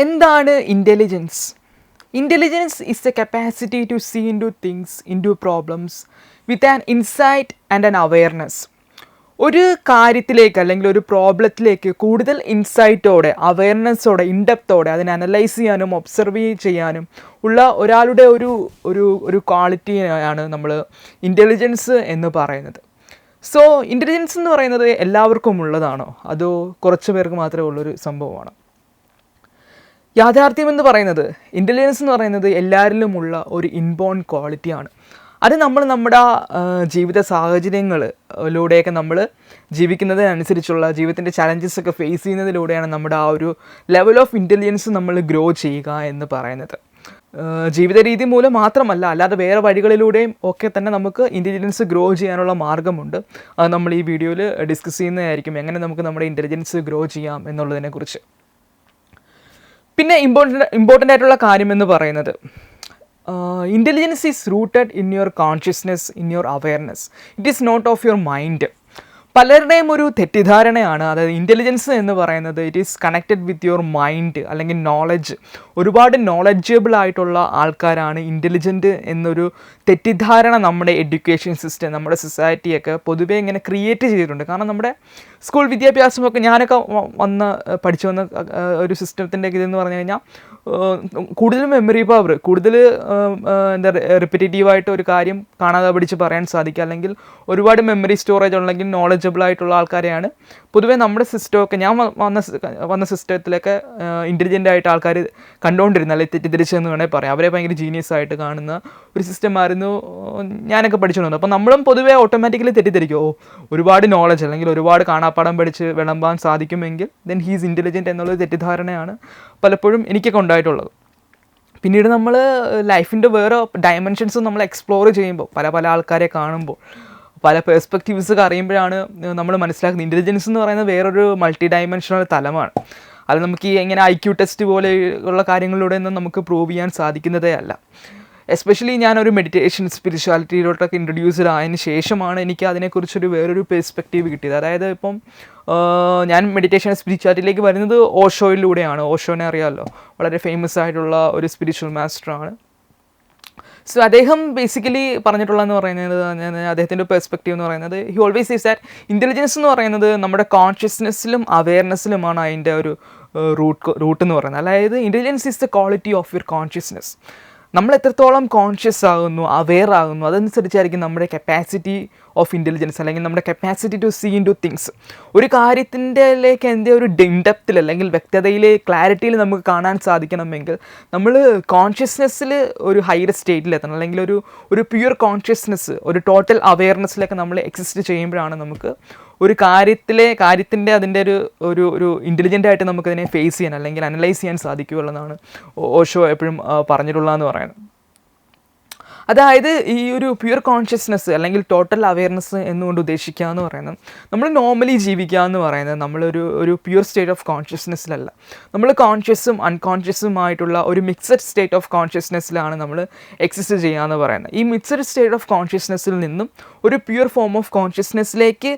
എന്താണ് intelligence? Intelligence is the capacity to see into things, into problems with an insight and an awareness. ഒരു കാര്യത്തിലേക്ക് അല്ലെങ്കിൽ ഒരു പ്രോബ്ലത്തിലേക്ക് കൂടുതൽ ഇൻസൈറ്റോടെ, അവെയർനെസ്സോടെ, ഇൻഡെപ്തോടെ അതിനെ അനലൈസ് ചെയ്യാനും ഒബ്സർവ് ചെയ്യാനും ഉള്ള ഒരാളുടെ ഒരു ഒരു ഒരു ക്വാളിറ്റിയാണ് നമ്മൾ ഇൻ്റലിജൻസ് എന്ന് പറയുന്നത്. സോ ഇൻ്റലിജൻസ് എന്ന് പറയുന്നത് എല്ലാവർക്കും ഉള്ളതാണോ, അതോ കുറച്ച് പേർക്ക് മാത്രമേ ഉള്ളൊരു സംഭവമാണോ? യാഥാർത്ഥ്യം എന്ന് പറയുന്നത്, ഇൻ്റലിജൻസ് എന്ന് പറയുന്നത് എല്ലാവരിലുമുള്ള ഒരു ഇൻബോൺ ക്വാളിറ്റിയാണ്. അത് നമ്മൾ നമ്മുടെ ജീവിത സാഹചര്യങ്ങളിലൂടെയൊക്കെ നമ്മൾ ജീവിക്കുന്നതിനനുസരിച്ചുള്ള ജീവിതത്തിൻ്റെ ചലഞ്ചസ് ഒക്കെ ഫേസ് ചെയ്യുന്നതിലൂടെയാണ് നമ്മുടെ ആ ഒരു ലെവൽ ഓഫ് ഇൻ്റലിജൻസ് നമ്മൾ ഗ്രോ ചെയ്യുക എന്ന് പറയുന്നത്. ജീവിത രീതി മൂലം മാത്രമല്ല, അല്ലാതെ വേറെ വഴികളിലൂടെയും ഒക്കെ തന്നെ നമുക്ക് ഇൻ്റലിജൻസ് ഗ്രോ ചെയ്യാനുള്ള മാർഗ്ഗമുണ്ട്. അത് നമ്മൾ ഈ വീഡിയോയിൽ ഡിസ്കസ് ചെയ്യുന്നതായിരിക്കും, എങ്ങനെ നമുക്ക് നമ്മുടെ ഇൻ്റലിജൻസ് ഗ്രോ ചെയ്യാം എന്നുള്ളതിനെക്കുറിച്ച്. പിന്നെ ഇമ്പോർട്ടൻ്റ് ആയിട്ടുള്ള കാര്യം എന്ന് പറയുന്നത്, intelligence is rooted in your consciousness, in your awareness. It is not of your mind. പലരുടെയും ഒരു തെറ്റിദ്ധാരണയാണ്, അതായത് ഇൻ്റലിജൻസ് എന്ന് പറയുന്നത് it is connected with your mind അല്ലെങ്കിൽ നോളജ്. ഒരുപാട് നോളജബിൾ ആയിട്ടുള്ള ആൾക്കാരാണ് ഇൻ്റലിജൻറ്റ് എന്നൊരു തെറ്റിദ്ധാരണ നമ്മുടെ എഡ്യൂക്കേഷൻ സിസ്റ്റം, നമ്മുടെ സൊസൈറ്റിയൊക്കെ പൊതുവേ ഇങ്ങനെ ക്രിയേറ്റ് ചെയ്തിട്ടുണ്ട്. കാരണം നമ്മുടെ സ്കൂൾ വിദ്യാഭ്യാസമൊക്കെ ഞാനൊക്കെ പഠിച്ചു വന്ന ഒരു സിസ്റ്റത്തിൻ്റെ ഇതെന്ന് പറഞ്ഞു കഴിഞ്ഞാൽ കൂടുതൽ മെമ്മറി പവർ, കൂടുതൽ എന്താ റിപ്പറ്റേറ്റീവായിട്ട് ഒരു കാര്യം കാണാതെ പഠിച്ച് പറയാൻ സാധിക്കുക, അല്ലെങ്കിൽ ഒരുപാട് മെമ്മറി സ്റ്റോറേജ് ഉണ്ടെങ്കിൽ നോളജബിൾ ആയിട്ടുള്ള ആൾക്കാരെയാണ് പൊതുവേ നമ്മുടെ സിസ്റ്റമൊക്കെ, ഞാൻ വന്ന സിസ്റ്റത്തിലൊക്കെ ഇൻ്റലിജൻ്റ് ആയിട്ട് ആൾക്കാർ കണ്ടുകൊണ്ടിരുന്ന, അല്ലെങ്കിൽ തെറ്റിദ്ധരിച്ചെന്ന് വേണമെങ്കിൽ പറയാം. അവരെ ഭയങ്കര ജീനിയസ് ആയിട്ട് കാണുന്ന ഒരു സിസ്റ്റമായിരുന്നു ഞാനൊക്കെ പഠിച്ചുകൊണ്ടിരുന്നത്. അപ്പോൾ നമ്മളും പൊതുവേ ഓട്ടോമാറ്റിക്കലി തെറ്റിദ്ധരിക്കും, ഒരുപാട് നോളജ് അല്ലെങ്കിൽ ഒരുപാട് കാണാപ്പാടം പഠിച്ച് വിളമ്പാൻ സാധിക്കുമെങ്കിൽ ദെൻ ഹീസ് ഇൻ്റലിജൻറ്റ് എന്നുള്ളൊരു തെറ്റിദ്ധാരണയാണ് പലപ്പോഴും എനിക്കൊക്കെ ഉണ്ടായിട്ടുള്ളത്. പിന്നീട് നമ്മൾ ലൈഫിൻ്റെ വേറെ ഡയമെൻഷൻസ് നമ്മൾ എക്സ്പ്ലോർ ചെയ്യുമ്പോൾ, പല ആൾക്കാരെ കാണുമ്പോൾ, പല പെർസ്പെക്റ്റീവ്സ് അറിയുമ്പോഴാണ് നമ്മൾ മനസ്സിലാക്കുന്നത് ഇൻ്റലിജൻസ് എന്ന് പറയുന്നത് വേറൊരു മൾട്ടി ഡയമെൻഷണൽ തലമാണ്. അത് നമുക്ക് ഈ എങ്ങനെ IQ ടെസ്റ്റ് പോലെയുള്ള കാര്യങ്ങളിലൂടെ ഒന്നും നമുക്ക് പ്രൂവ് ചെയ്യാൻ സാധിക്കുന്നതേ അല്ല. എസ്പെഷ്യലി ഞാനൊരു മെഡിറ്റേഷൻ സ്പിരിച്വാലിറ്റിയിലോട്ടൊക്കെ ഇൻട്രൊഡ്യൂസ്ഡ് ആയതിനു ശേഷമാണ് എനിക്ക് അതിനെക്കുറിച്ചൊരു വേറൊരു പെർസ്പെക്റ്റീവ് കിട്ടിയത്. അതായത് ഇപ്പം ഞാൻ മെഡിറ്റേഷൻ സ്പിരിച്വാലിറ്റിയിലേക്ക് വരുന്നത് ഓഷോയിലൂടെയാണ്. ഓഷോനെ അറിയാമല്ലോ, വളരെ ഫേമസ് ആയിട്ടുള്ള ഒരു സ്പിരിച്വൽ മാസ്റ്ററാണ്. സോ അദ്ദേഹം ബേസിക്കലി പറഞ്ഞിട്ടുള്ളതെന്ന് പറയുന്നത്, അദ്ദേഹത്തിൻ്റെ പെർസ്പെക്റ്റീവ് എന്ന് പറയുന്നത്, he always is that intelligence എന്ന് പറയുന്നത് നമ്മുടെ കോൺഷ്യസ്നെസ്സിലും അവെയർനെസ്സിലുമാണ് അതിൻ്റെ ഒരു റൂട്ട് എന്ന് പറയുന്നത്. അതായത് intelligence is the quality of your consciousness. നമ്മൾ എത്രത്തോളം കോൺഷ്യസ് ആകുന്നു, അവെയർ ആകുന്നു, അതനുസരിച്ചായിരിക്കും നമ്മുടെ കപ്പാസിറ്റി ഓഫ് ഇൻ്റലിജൻസ്, അല്ലെങ്കിൽ നമ്മുടെ capacity to see into things. ഒരു കാര്യത്തിൻ്റെലേക്ക് ഒരു ഡെപ്തിൽ അല്ലെങ്കിൽ വ്യക്തതയിൽ, ക്ലാരിറ്റിയിൽ നമുക്ക് കാണാൻ സാധിക്കണമെങ്കിൽ നമ്മൾ കോൺഷ്യസ്നെസ്സിൽ ഒരു ഹയർ സ്റ്റേറ്റിലെത്തണം, അല്ലെങ്കിൽ ഒരു പ്യുവർ കോൺഷ്യസ്നെസ്, ഒരു ടോട്ടൽ അവെയർനെസ്സിലൊക്കെ നമ്മൾ എക്സിസ്റ്റ് ചെയ്യുമ്പോഴാണ് നമുക്ക് ഒരു കാര്യത്തിൻ്റെ അതിൻ്റെ ഒരു ഇൻ്റലിജൻ്റ് ആയിട്ട് നമുക്കതിനെ ഫേസ് ചെയ്യാൻ അല്ലെങ്കിൽ അനലൈസ് ചെയ്യാൻ സാധിക്കുകയുള്ളതാണ് ഓഷോ എപ്പോഴും പറഞ്ഞിട്ടുള്ളതെന്ന് പറയുന്നത്. അതായത് ഈ ഒരു പ്യുവർ കോൺഷ്യസ്നെസ് അല്ലെങ്കിൽ ടോട്ടൽ അവെയർനെസ് എന്നുകൊണ്ട് ഉദ്ദേശിക്കുക എന്ന് പറയുന്നത്, നമ്മൾ നോർമലി ജീവിക്കുക എന്ന് പറയുന്നത് നമ്മളൊരു പ്യുവർ സ്റ്റേറ്റ് ഓഫ് കോൺഷ്യസ്നെസ്സിലല്ല, നമ്മൾ കോൺഷ്യസും അൺകോൺഷ്യസുമായിട്ടുള്ള ഒരു മിക്സഡ് സ്റ്റേറ്റ് ഓഫ് കോൺഷ്യസ്നെസ്സിലാണ് നമ്മൾ എക്സിസ്റ്റ് ചെയ്യുക എന്ന് പറയുന്നത്. ഈ മിക്സഡ് സ്റ്റേറ്റ് ഓഫ് കോൺഷ്യസ്നെസ്സിൽ നിന്നും ഒരു പ്യുവർ ഫോം ഓഫ് കോൺഷ്യസ്നെസ്സിലേക്ക്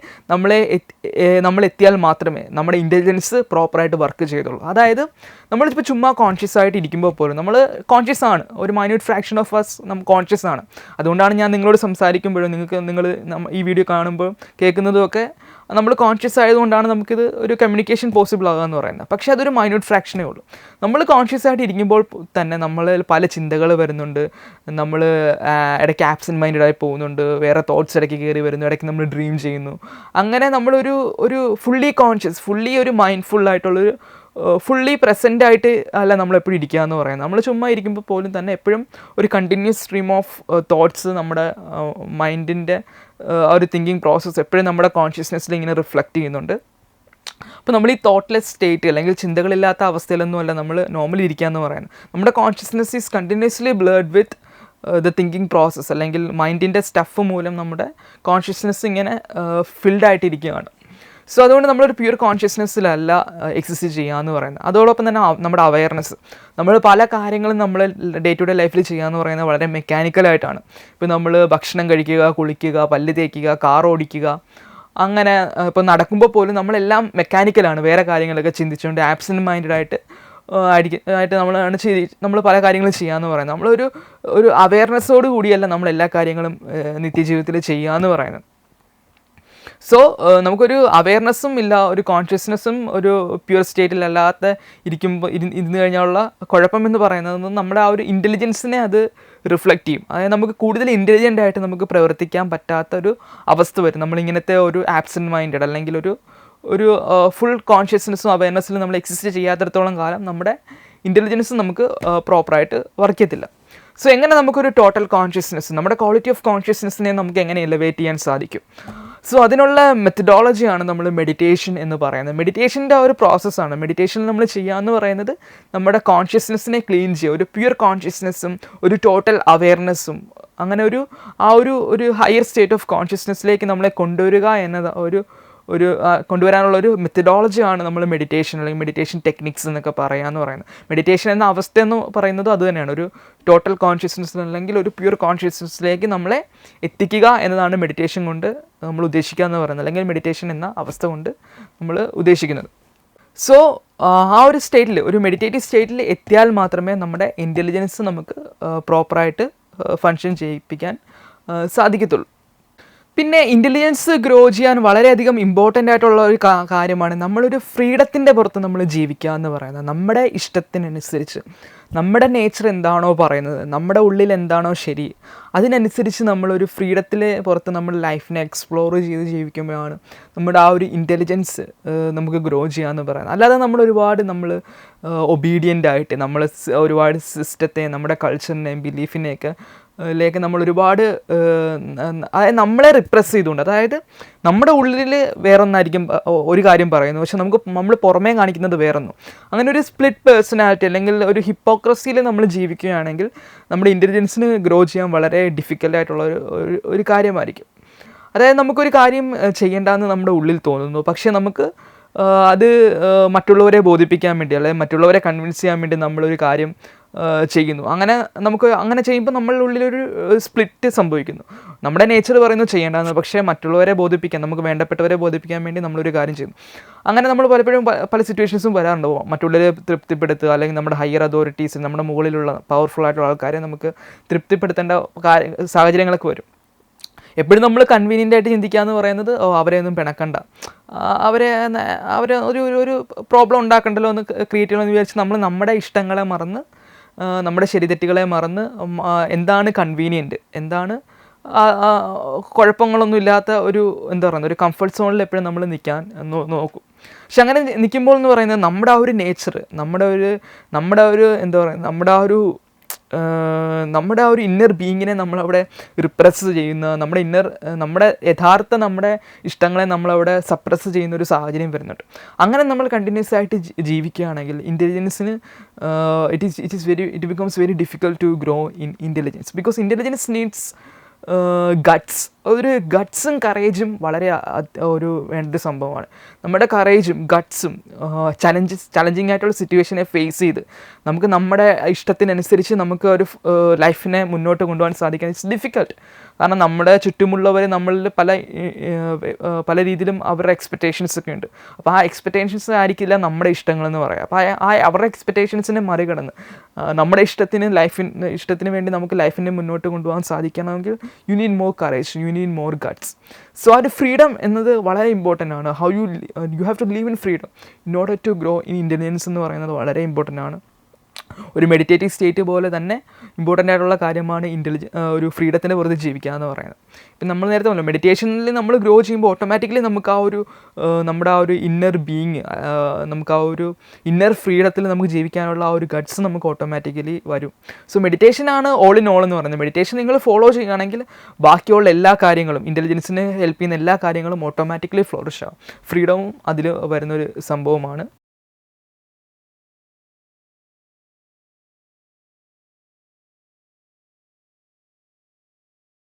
നമ്മൾ എത്തിയാൽ മാത്രമേ നമ്മുടെ ഇൻ്റലിജൻസ് പ്രോപ്പറായിട്ട് വർക്ക് ചെയ്തുള്ളൂ. അതായത് നമ്മളിപ്പോൾ ചുമ്മാ കോൺഷ്യസ് ആയിട്ട് ഇരിക്കുമ്പോൾ പോലും നമ്മൾ കോൺഷ്യസ് ആണ്, ഒരു മൈന്യൂട്ട് ഫ്രാക്ഷൻ ഓഫ് അസ് നമ്മൾ കോൺഷ്യസ് ആണ്. അതുകൊണ്ടാണ് ഞാൻ നിങ്ങളോട് സംസാരിക്കുമ്പോഴും നിങ്ങൾ ഈ വീഡിയോ കാണുമ്പോൾ കേൾക്കുന്നതുമൊക്കെ നമ്മൾ കോൺഷ്യസ് ആയതുകൊണ്ടാണ് നമുക്കിത് ഒരു കമ്മ്യൂണിക്കേഷൻ പോസിബിൾ ആകുക എന്ന് പറയുന്നത്. പക്ഷേ അതൊരു മൈന്യൂട്ട് ഫ്രാക്ഷനേ ഉള്ളൂ. നമ്മൾ കോൺഷ്യസ് ആയിട്ട് ഇരിക്കുമ്പോൾ തന്നെ നമ്മൾ പല ചിന്തകൾ വരുന്നുണ്ട്, നമ്മൾ ഇടയ്ക്ക് ആബ്സെൻറ്റ് മൈൻഡായി പോകുന്നുണ്ട്, വേറെ തോട്ട്സ് ഇടയ്ക്ക് കയറി വരുന്നു, ഇടയ്ക്ക് നമ്മൾ ഡ്രീം ചെയ്യുന്നു. അങ്ങനെ നമ്മളൊരു ഫുള്ളി കോൺഷ്യസ്, ഫുള്ളി ഒരു മൈൻഡ്ഫുള്ളായിട്ടുള്ളൊരു ഫുള്ളി പ്രസൻ്റായിട്ട് അല്ല നമ്മളെപ്പോഴും ഇരിക്കുക എന്ന് പറയുന്നത്. നമ്മൾ ചുമ്മാ ഇരിക്കുമ്പോൾ പോലും തന്നെ എപ്പോഴും ഒരു കണ്ടിന്യൂസ് സ്ട്രീം ഓഫ് തോട്ട്സ് നമ്മുടെ മൈൻഡിൻ്റെ ഒരു തിങ്കിങ് പ്രോസസ്സ് എപ്പോഴും നമ്മുടെ കോൺഷ്യസ്നെസ്സിൽ ഇങ്ങനെ റിഫ്ലക്റ്റ് ചെയ്യുന്നുണ്ട്. അപ്പോൾ നമ്മൾ ഈ തോട്ട്ലെസ് സ്റ്റേറ്റ് അല്ലെങ്കിൽ ചിന്തകളില്ലാത്ത അവസ്ഥയിലൊന്നുമല്ല നമ്മൾ നോർമലി ഇരിക്കുക എന്ന് പറയുന്നത്. നമ്മുടെ consciousness is continuously blurred with the thinking process, അല്ലെങ്കിൽ മൈൻഡിൻ്റെ സ്റ്റഫ് മൂലം നമ്മുടെ കോൺഷ്യസ്നെസ് ഇങ്ങനെ ഫിൽഡ് ആയിട്ടിരിക്കുകയാണ്. സോ അതുകൊണ്ട് നമ്മളൊരു പ്യുവർ കോൺഷ്യസ്നെസ്സിലല്ല എക്സിസ്റ്റ് ചെയ്യുക എന്ന് പറയുന്നത്. അതോടൊപ്പം തന്നെ നമ്മുടെ അവെയർനെസ്, നമ്മൾ പല കാര്യങ്ങളും നമ്മൾ ഡേ ടു ഡേ ലൈഫിൽ ചെയ്യുക എന്ന് പറയുന്നത് വളരെ മെക്കാനിക്കലായിട്ടാണ്. ഇപ്പോൾ നമ്മൾ ഭക്ഷണം കഴിക്കുക, കുളിക്കുക, പല്ല് തേക്കുക, കാർ ഓടിക്കുക, അങ്ങനെ ഇപ്പോൾ നടക്കുമ്പോൾ പോലും നമ്മളെല്ലാം മെക്കാനിക്കലാണ്, വേറെ കാര്യങ്ങളൊക്കെ ചിന്തിച്ചുകൊണ്ട് ആബ്സെൻറ്റ് മൈൻഡായിട്ട് ആയിട്ട് നമ്മൾ പല കാര്യങ്ങളും ചെയ്യാമെന്ന് പറയുന്നത്. ഒരു അവയർനെസ്സോട് കൂടിയല്ല നമ്മൾ എല്ലാ കാര്യങ്ങളും നിത്യജീവിതത്തിൽ ചെയ്യാമെന്ന് പറയുന്നത്. സോ നമുക്കൊരു അവയർനെസ്സും ഇല്ല, ഒരു കോൺഷ്യസ്നെസ്സും ഒരു പ്യുവർ സ്റ്റേറ്റിലല്ലാത്ത ഇരുന്ന് കഴിഞ്ഞാലുള്ള കുഴപ്പമെന്ന് പറയുന്നത് നമ്മുടെ ആ ഒരു ഇൻ്റലിജൻസിനെ അത് റിഫ്ലക്റ്റ് ചെയ്യും. അതായത് നമുക്ക് കൂടുതൽ ഇൻ്റലിജൻ്റ് ആയിട്ട് നമുക്ക് പ്രവർത്തിക്കാൻ പറ്റാത്തൊരു അവസ്ഥ വരും. നമ്മളിങ്ങനത്തെ ഒരു ആബ്സെൻറ്റ് മൈൻഡഡ് അല്ലെങ്കിൽ ഒരു ഫുൾ കോൺഷ്യസ്നെസ്സും അവയർനെസ്സിലും നമ്മൾ എക്സിസ്റ്റ് ചെയ്യാത്തിടത്തോളം കാലം നമ്മുടെ ഇൻ്റലിജൻസ് നമുക്ക് പ്രോപ്പറായിട്ട് വർക്ക് ചെയ്യത്തില്ല. സോ എങ്ങനെ നമുക്കൊരു ടോട്ടൽ കോൺഷ്യസ്നെസ്, നമ്മുടെ ക്വാളിറ്റി ഓഫ് കോൺഷ്യസ്നെസ്സിനെ നമുക്ക് എങ്ങനെ എലിവേറ്റ് ചെയ്യാൻ സാധിക്കും? സോ അതിനുള്ള മെത്തഡോളജിയാണ് നമ്മൾ മെഡിറ്റേഷൻ എന്ന് പറയുന്നത്. മെഡിറ്റേഷൻ്റെ ഒരു പ്രോസസ്സാണ്. മെഡിറ്റേഷനിൽ നമ്മൾ ചെയ്യാമെന്ന് പറയുന്നത് നമ്മുടെ കോൺഷ്യസ്നെസ്സിനെ ക്ലീൻ ചെയ്യുക, ഒരു പ്യുവർ കോൺഷ്യസ്നെസ്സും ഒരു ടോട്ടൽ അവെയർനെസ്സും അങ്ങനെ ഒരു ഹയർ സ്റ്റേറ്റ് ഓഫ് കോൺഷ്യസ്നെസ്സിലേക്ക് നമ്മളെ കൊണ്ടുവരിക എന്നത് കൊണ്ടുവരാനുള്ള ഒരു മെത്തഡോളജിയാണ് നമ്മൾ മെഡിറ്റേഷൻ അല്ലെങ്കിൽ മെഡിറ്റേഷൻ ടെക്നിക്സ് എന്നൊക്കെ പറയാമെന്ന് പറയുന്നത്. മെഡിറ്റേഷൻ എന്ന അവസ്ഥ എന്ന് പറയുന്നത് അത് തന്നെയാണ്. ഒരു ടോട്ടൽ കോൺഷ്യസ്നെസ് അല്ലെങ്കിൽ ഒരു പ്യുവർ കോൺഷ്യസ്നെസ്സിലേക്ക് നമ്മളെ എത്തിക്കുക എന്നതാണ് മെഡിറ്റേഷൻ കൊണ്ട് നമ്മൾ ഉദ്ദേശിക്കുക എന്ന് പറയുന്നത്, അല്ലെങ്കിൽ മെഡിറ്റേഷൻ എന്ന അവസ്ഥ കൊണ്ട് നമ്മൾ ഉദ്ദേശിക്കുന്നത്. സോ ആ ഒരു സ്റ്റേറ്റിൽ, ഒരു മെഡിറ്റേറ്റീവ് സ്റ്റേറ്റിൽ എത്തിയാൽ മാത്രമേ നമ്മുടെ ഇൻ്റലിജൻസ് നമുക്ക് പ്രോപ്പറായിട്ട് ഫങ്ഷൻ ചെയ്യിപ്പിക്കാൻ സാധിക്കത്തുള്ളൂ. പിന്നെ ഇൻ്റലിജൻസ് ഗ്രോ ചെയ്യാൻ വളരെയധികം ഇമ്പോർട്ടൻ്റ് ആയിട്ടുള്ള ഒരു കാര്യമാണ് നമ്മളൊരു ഫ്രീഡത്തിൻ്റെ പുറത്ത് നമ്മൾ ജീവിക്കുക എന്ന് പറയുന്നത്. നമ്മുടെ ഇഷ്ടത്തിനനുസരിച്ച് നമ്മുടെ നേച്ചർ എന്താണോ പറയുന്നത്, നമ്മുടെ ഉള്ളിൽ എന്താണോ ശരി, അതിനനുസരിച്ച് നമ്മളൊരു ഫ്രീഡത്തിൽ പുറത്ത് നമ്മൾ ലൈഫിനെ എക്സ്പ്ലോർ ചെയ്ത് ജീവിക്കുമ്പോഴാണ് നമ്മുടെ ആ ഒരു ഇൻ്റലിജൻസ് നമുക്ക് ഗ്രോ ചെയ്യാമെന്ന് പറയുന്നത്. അല്ലാതെ നമ്മൾ ഒബീഡിയൻ്റ് ആയിട്ട് നമ്മൾ ഒരുപാട് സിസ്റ്റത്തെ, നമ്മുടെ കൾച്ചറിനെയും ബിലീഫിനെയൊക്കെ നമ്മൾ ഒരുപാട് അതായത് നമ്മളെ റിപ്രസ് ചെയ്തുകൊണ്ട്, അതായത് നമ്മുടെ ഉള്ളിൽ വേറൊന്നായിരിക്കും ഒരു കാര്യം പറയുന്നു, പക്ഷെ നമ്മൾ പുറമേ കാണിക്കുന്നത് വേറൊന്നും. അങ്ങനെ ഒരു സ്പ്ലിറ്റ് പേഴ്സണാലിറ്റി അല്ലെങ്കിൽ ഒരു ഹിപ്പോക്രസിയിൽ നമ്മൾ ജീവിക്കുകയാണെങ്കിൽ നമ്മുടെ ഇൻ്റലിജൻസിന് ഗ്രോ ചെയ്യാൻ വളരെ ഡിഫിക്കൽട്ടായിട്ടുള്ള ഒരു കാര്യമായിരിക്കും. അതായത് നമുക്കൊരു കാര്യം ചെയ്യേണ്ടതെന്ന് നമ്മുടെ ഉള്ളിൽ തോന്നുന്നു, പക്ഷേ നമുക്ക് അത് മറ്റുള്ളവരെ ബോധിപ്പിക്കാൻ വേണ്ടി അല്ലെങ്കിൽ മറ്റുള്ളവരെ കൺവിൻസ് ചെയ്യാൻ വേണ്ടി നമ്മളൊരു കാര്യം ചെയ്യുന്നു. അങ്ങനെ ചെയ്യുമ്പോൾ നമ്മളുടെ ഉള്ളിലൊരു സ്പ്ലിറ്റ് സംഭവിക്കുന്നു. നമ്മുടെ നേച്ചർ പറയുന്നു ചെയ്യേണ്ടതെന്ന്, പക്ഷേ മറ്റുള്ളവരെ ബോധിപ്പിക്കാൻ, നമുക്ക് വേണ്ടപ്പെട്ടവരെ ബോധിപ്പിക്കാൻ വേണ്ടി നമ്മളൊരു കാര്യം ചെയ്യുന്നു. അങ്ങനെ നമ്മൾ പലപ്പോഴും പല സിറ്റുവേഷൻസും വരാറുണ്ട്. മറ്റുള്ളവരെ തൃപ്തിപ്പെടുത്തുക അല്ലെങ്കിൽ നമ്മുടെ ഹയർ അതോറിറ്റീസ്, നമ്മുടെ മുകളിലുള്ള പവർഫുൾ ആയിട്ടുള്ള ആൾക്കാരെ നമുക്ക് തൃപ്തിപ്പെടുത്തേണ്ട സാഹചര്യങ്ങളൊക്കെ വരും. എപ്പോഴും നമ്മൾ കൺവീനിയൻ്റ് ആയിട്ട് ചിന്തിക്കുക എന്ന് പറയുന്നത് അവരെ ഒന്നും പിണക്കണ്ട, അവരെ ഒരു പ്രോബ്ലം ഉണ്ടാക്കണ്ടല്ലോ എന്ന് ക്രിയേറ്റ് ചെയ്യണമെന്ന് വിചാരിച്ച് നമ്മൾ നമ്മുടെ ഇഷ്ടങ്ങളെ മറന്ന്, നമ്മുടെ ശരിതെറ്റുകളെ മറന്ന് എന്താണ് കൺവീനിയൻറ്റ്, എന്താണ് കുഴപ്പങ്ങളൊന്നും ഇല്ലാത്ത ഒരു ഒരു കംഫർട്ട് സോണിൽ എപ്പോഴും നമ്മൾ നിൽക്കാൻ നോക്കും. പക്ഷെ അങ്ങനെ നിൽക്കുമ്പോൾ എന്ന് പറയുന്നത് നമ്മുടെ ആ ഒരു നേച്ചർ, നമ്മുടെ ആ ഒരു ഇന്നർ ബീയിങ്ങിനെ നമ്മളവിടെ റിപ്രസ് ചെയ്യുന്ന, നമ്മുടെ നമ്മുടെ ഇഷ്ടങ്ങളെ നമ്മളവിടെ സപ്രസ് ചെയ്യുന്ന ഒരു സാഹചര്യം വരുന്നുണ്ട്. അങ്ങനെ നമ്മൾ കണ്ടിന്യൂസ് ആയിട്ട് ജീവിക്കുകയാണെങ്കിൽ ഇൻ്റലിജൻസിന് it becomes very difficult to grow in intelligence, because intelligence needs ഗട്ട്സും കറേജും വളരെ വേണ്ടൊരു സംഭവമാണ്. നമ്മുടെ കറേജും ഗട്ട്സും ചലഞ്ചിങ് ആയിട്ടുള്ള സിറ്റുവേഷനെ ഫേസ് ചെയ്ത് നമുക്ക് നമ്മുടെ ഇഷ്ടത്തിനനുസരിച്ച് നമുക്ക് ഒരു ലൈഫിനെ മുന്നോട്ട് കൊണ്ടുപോകാൻ സാധിക്കാൻ ഇറ്റ്സ് ഡിഫിക്കൽട്ട്. കാരണം നമ്മുടെ ചുറ്റുമുള്ളവർ നമ്മളിൽ പല രീതിയിലും അവരുടെ എക്സ്പെക്റ്റേഷൻസ് ഒക്കെ ഉണ്ട്. അപ്പോൾ ആ എക്സ്പെക്റ്റേഷൻസ് ആയിരിക്കില്ല നമ്മുടെ ഇഷ്ടങ്ങളെന്ന് പറയാം. അപ്പോൾ അവരുടെ എക്സ്പെക്റ്റേഷൻസിനെ മറികടന്ന് നമ്മുടെ ഇഷ്ടത്തിന് വേണ്ടി നമുക്ക് ലൈഫിനെ മുന്നോട്ട് കൊണ്ടുപോകാൻ സാധിക്കണമെങ്കിൽ you need more courage, you need more guts. So ആ ഒരു ഫ്രീഡം എന്നത് വളരെ ഇമ്പോർട്ടൻ്റ് ആണ്. You have to live in freedom in order to grow in intelligence എന്ന് പറയുന്നത് വളരെ ഇമ്പോർട്ടൻ്റ് ആണ്. ഒരു മെഡിറ്റേറ്റീവ് സ്റ്റേറ്റ് പോലെ തന്നെ ഇമ്പോർട്ടൻ്റ് ആയിട്ടുള്ള കാര്യമാണ് ഒരു ഫ്രീഡത്തിൻ്റെ പുറത്ത് ജീവിക്കുക എന്ന് പറയുന്നത്. ഇപ്പം നമ്മൾ നേരത്തെ പറഞ്ഞു, മെഡിറ്റേഷനിൽ നമ്മൾ ഗ്രോ ചെയ്യുമ്പോൾ ഓട്ടോമാറ്റിക്കലി നമുക്ക് നമ്മുടെ ആ ഒരു ഇന്നർ ബീയിങ്, നമുക്ക് ആ ഒരു ഇന്നർ ഫ്രീഡത്തിൽ നമുക്ക് ജീവിക്കാനുള്ള ആ ഒരു ഗട്ട്സ് നമുക്ക് ഓട്ടോമാറ്റിക്കലി വരും. സോ മെഡിറ്റേഷനാണ് ഓൾ ഇൻ ഓൾ എന്ന് പറയുന്നത്. മെഡിറ്റേഷൻ നിങ്ങൾ ഫോളോ ചെയ്യുകയാണെങ്കിൽ ബാക്കിയുള്ള എല്ലാ കാര്യങ്ങളും, ഇൻ്റലിജൻസിനെ ഹെൽപ്പ് ചെയ്യുന്ന എല്ലാ കാര്യങ്ങളും ഓട്ടോമാറ്റിക്കലി ഫ്ലോറിഷ് ആവും. ഫ്രീഡവും അതിൽ വരുന്നൊരു സംഭവമാണ്.